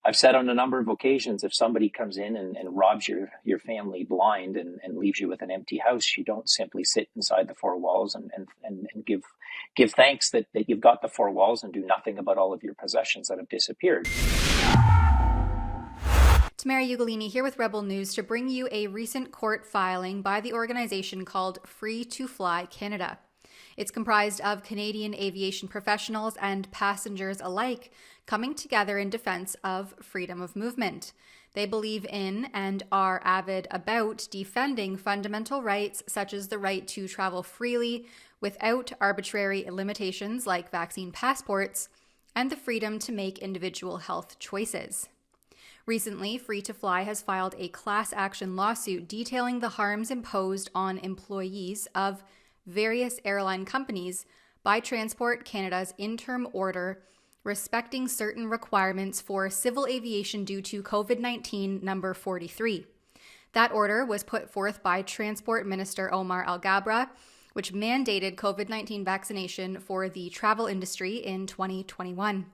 I've said on a number of occasions, if somebody comes in and robs your family blind and leaves you with an empty house, you don't simply sit inside the four walls and give thanks that you've got the four walls and do nothing about all of your possessions that have disappeared. Tamara Ugolini here with Rebel News to bring you a recent court filing by the organization called Free to Fly Canada. It's comprised of Canadian aviation professionals and passengers alike coming together in defense of freedom of movement. They believe in and are avid about defending fundamental rights such as the right to travel freely without arbitrary limitations like vaccine passports and the freedom to make individual health choices. Recently, Free to Fly has filed a class action lawsuit detailing the harms imposed on employees of various airline companies by Transport Canada's interim order respecting certain requirements for civil aviation due to COVID-19 number 43. That order was put forth by Transport Minister Omar Alghabra, which mandated COVID-19 vaccination for the travel industry in 2021.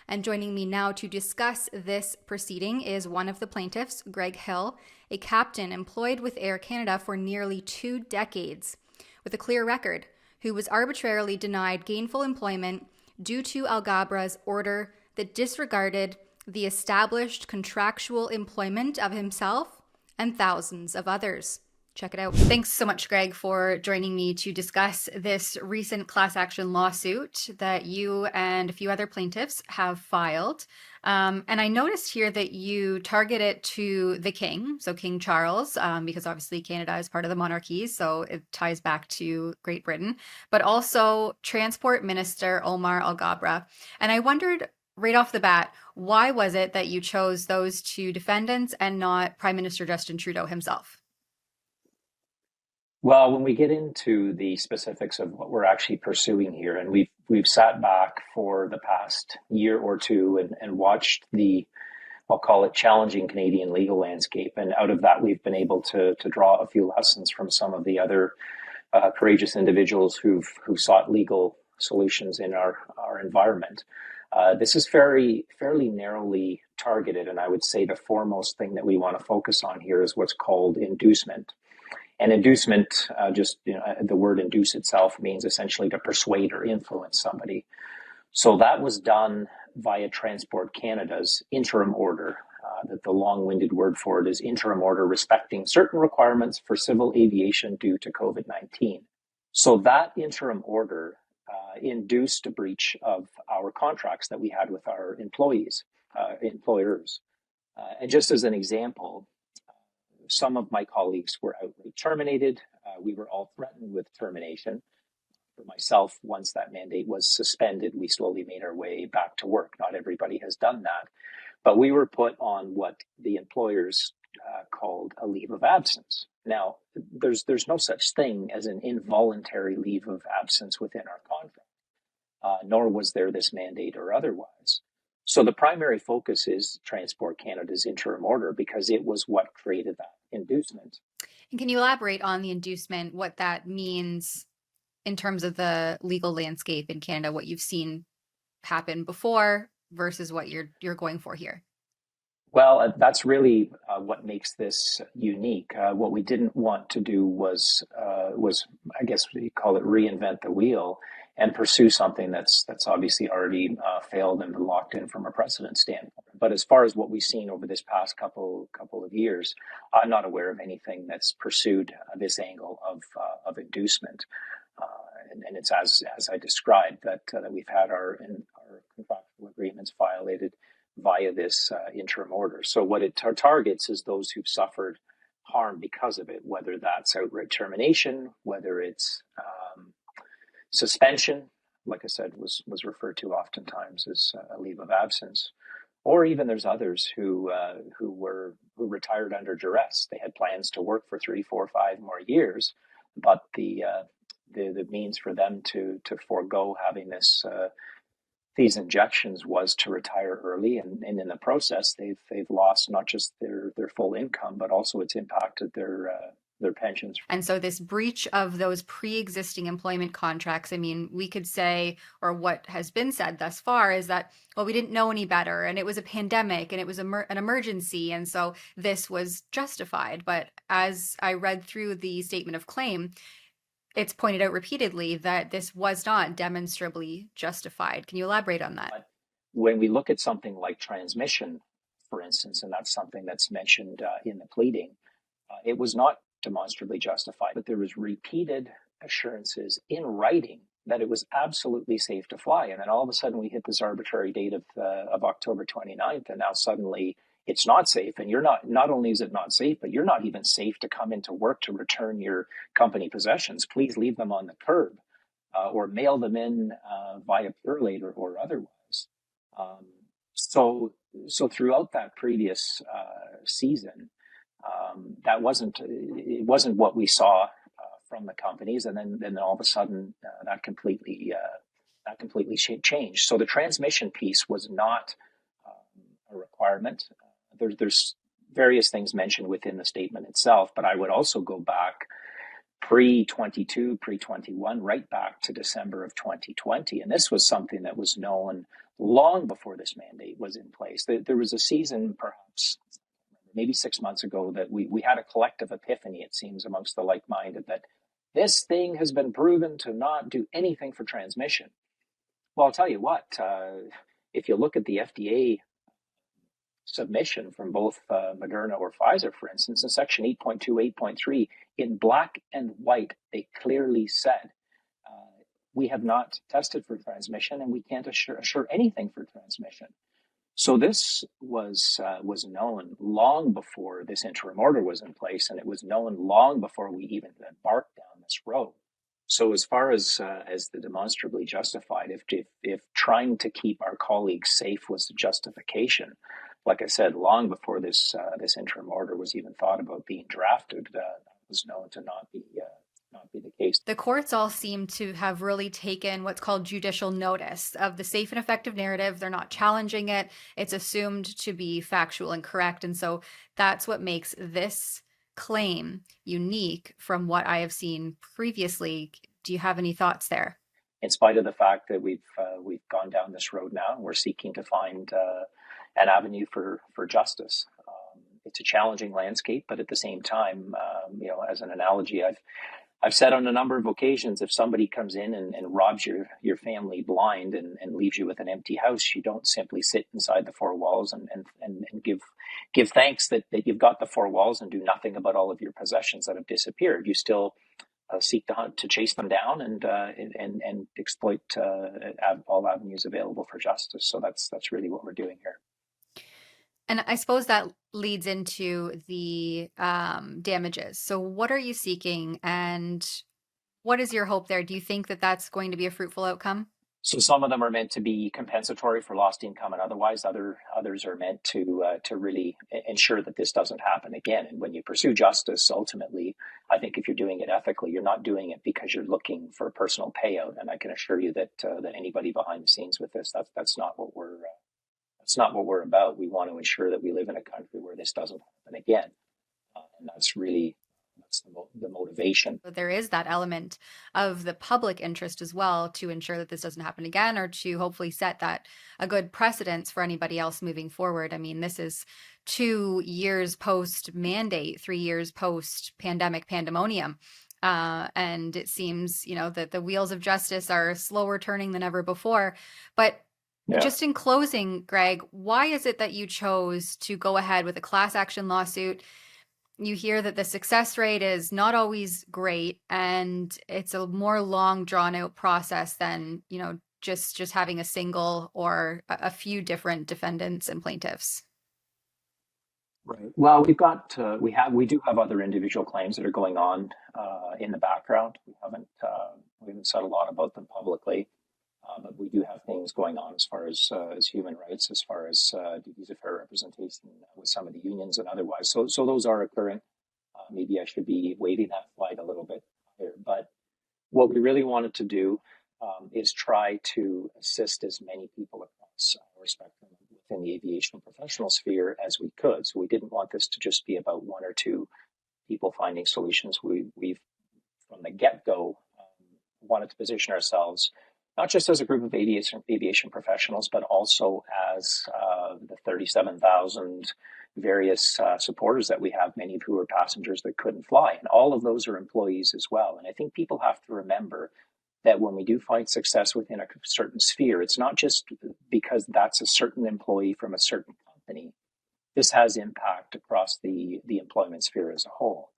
And joining me now to discuss this proceeding is one of the plaintiffs, Greg Hill, a captain employed with Air Canada for nearly 2 decades, with a clear record, who was arbitrarily denied gainful employment due to Alghabra's order that disregarded the established contractual employment of himself and thousands of others. Check it out. Thanks so much, Greg, for joining me to discuss this recent class action lawsuit that you and a few other plaintiffs have filed. And I noticed here that you target it to the King, so King Charles, because obviously Canada is part of the monarchy, so it ties back to Great Britain, but also Transport Minister Omar Alghabra. And I wondered right off the bat, why was it that you chose those two defendants and not Prime Minister Justin Trudeau himself? Well, when we get into the specifics of what we're actually pursuing here, and we've sat back for the past year or two and watched the, I'll call it, challenging Canadian legal landscape, and out of that we've been able to draw a few lessons from some of the other courageous individuals who sought legal solutions in our environment. This is fairly narrowly targeted, and I would say the foremost thing that we want to focus on here is what's called inducement. And inducement, the word induce itself means essentially to persuade or influence somebody. So that was done via Transport Canada's interim order. That the long-winded word for it is interim order respecting certain requirements for civil aviation due to COVID-19. So that interim order induced a breach of our contracts that we had with our employers. And just as an example, some of my colleagues were outright terminated. We were all threatened with termination. For myself, once that mandate was suspended, we slowly made our way back to work. Not everybody has done that. But we were put on what the employers called a leave of absence. Now, there's no such thing as an involuntary leave of absence within our contract, nor was there this mandate or otherwise. So the primary focus is Transport Canada's interim order because it was what created that inducement. And can you elaborate on the inducement, what that means in terms of the legal landscape in Canada, what you've seen happen before versus what you're going for here? Well, that's really what makes this unique. What we didn't want to do was I guess we call it reinvent the wheel and pursue something that's obviously already failed and been locked in from a precedent standpoint. But as far as what we've seen over this past couple of years, I'm not aware of anything that's pursued this angle of inducement. And it's as I described that we've had our contractual agreements violated via this interim order. So what it targets is those who've suffered harm because of it, whether that's outright termination, whether it's suspension, like I said, was referred to oftentimes as a leave of absence, or even there's others who retired under duress. They had plans to work for 3, 4, 5 more years, but the means for them to forego having these injections was to retire early, and in the process they've lost not just their full income, but also it's impacted their their pensions. And so this breach of those pre-existing employment contracts, I mean, we could say, or what has been said thus far is that, well, we didn't know any better and it was a pandemic and it was an emergency. And so this was justified. But as I read through the statement of claim, it's pointed out repeatedly that this was not demonstrably justified. Can you elaborate on that? But when we look at something like transmission, for instance, and that's something that's mentioned in the pleading, it was not demonstrably justified, but there was repeated assurances in writing that it was absolutely safe to fly. And then all of a sudden we hit this arbitrary date of October 29th, and now suddenly it's not safe. And you're not only is it not safe, but you're not even safe to come into work to return your company possessions. Please leave them on the curb or mail them in via Purelate or otherwise. Um, so, so throughout that previous season, that wasn't what we saw from the companies, and then all of a sudden that completely changed. So the transmission piece was not a requirement. There's various things mentioned within the statement itself, but I would also go back pre-22, pre-21, right back to December of 2020, and this was something that was known long before this mandate was in place. There was a season, perhaps maybe 6 months ago, that we had a collective epiphany, it seems, amongst the like-minded, that this thing has been proven to not do anything for transmission. Well, I'll tell you what, if you look at the FDA submission from both Moderna or Pfizer, for instance, in section 8.2, 8.3, in black and white, they clearly said, we have not tested for transmission and we can't assure anything for transmission. So this was known long before this interim order was in place, and it was known long before we even embarked down this road. So as far as the demonstrably justified, if trying to keep our colleagues safe was the justification, like I said, long before this interim order was even thought about being drafted, that was known to not be the case. The courts all seem to have really taken what's called judicial notice of the safe and effective narrative. They're not challenging it. It's assumed to be factual and correct. And so that's what makes this claim unique from what I have seen previously. Do you have any thoughts there? In spite of the fact that we've gone down this road now, and we're seeking to find an avenue for justice. It's a challenging landscape, but at the same time, as an analogy, I've said on a number of occasions, if somebody comes in and robs your family blind and leaves you with an empty house, you don't simply sit inside the four walls and give thanks that you've got the four walls and do nothing about all of your possessions that have disappeared. You still seek to chase them down and exploit all avenues available for justice. So that's really what we're doing here. And I suppose that leads into the damages. So what are you seeking and what is your hope there? Do you think that that's going to be a fruitful outcome? So some of them are meant to be compensatory for lost income and otherwise. Others are meant to really ensure that this doesn't happen again. And when you pursue justice, ultimately, I think if you're doing it ethically, you're not doing it because you're looking for a personal payout. And I can assure you that anybody behind the scenes with this, that's not what we're about. We want to ensure that we live in a country where this doesn't happen again. And that's the motivation. There is that element of the public interest as well to ensure that this doesn't happen again, or to hopefully set a good precedence for anybody else moving forward. I mean, this is 2 years post mandate, 3 years post pandemic pandemonium. And it seems, that the wheels of justice are slower turning than ever before. But just in closing, Greg, why is it that you chose to go ahead with a class action lawsuit? You hear that the success rate is not always great, and it's a more long drawn out process than, just having a single or a few different defendants and plaintiffs. Right. Well, we do have other individual claims that are going on in the background. We haven't said a lot about them publicly. But we do have things going on as far as human rights, as far as duties of fair representation with some of the unions and otherwise. So those are occurring. Maybe I should be waving that flag a little bit higher. But what we really wanted to do is try to assist as many people across our spectrum within the aviation professional sphere as we could. So we didn't want this to just be about one or two people finding solutions. We've from the get-go wanted to position ourselves not just as a group of aviation professionals, but also as the 37,000 various supporters that we have, many of who are passengers that couldn't fly. And all of those are employees as well. And I think people have to remember that when we do find success within a certain sphere, it's not just because that's a certain employee from a certain company. This has impact across the employment sphere as a whole.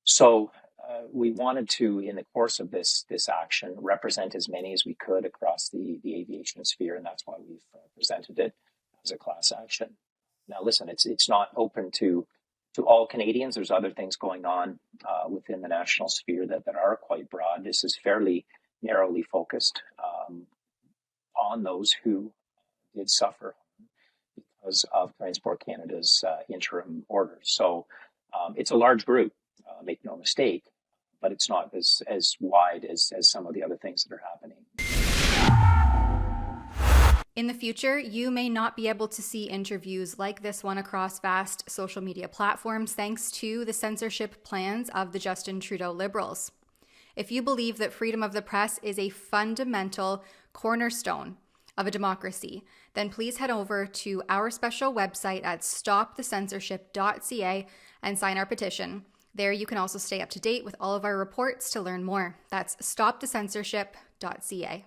So we wanted to, in the course of this action, represent as many as we could across the aviation sphere, and that's why we've presented it as a class action. Now, listen, it's not open to all Canadians. There's other things going on within the national sphere that are quite broad. This is fairly narrowly focused on those who did suffer because of Transport Canada's interim orders. So it's a large group, make no mistake, but it's not as wide as some of the other things that are happening. In the future, you may not be able to see interviews like this one across vast social media platforms thanks to the censorship plans of the Justin Trudeau Liberals. If you believe that freedom of the press is a fundamental cornerstone of a democracy, then please head over to our special website at stopthecensorship.ca and sign our petition. There you can also stay up to date with all of our reports to learn more. That's stopthecensorship.ca.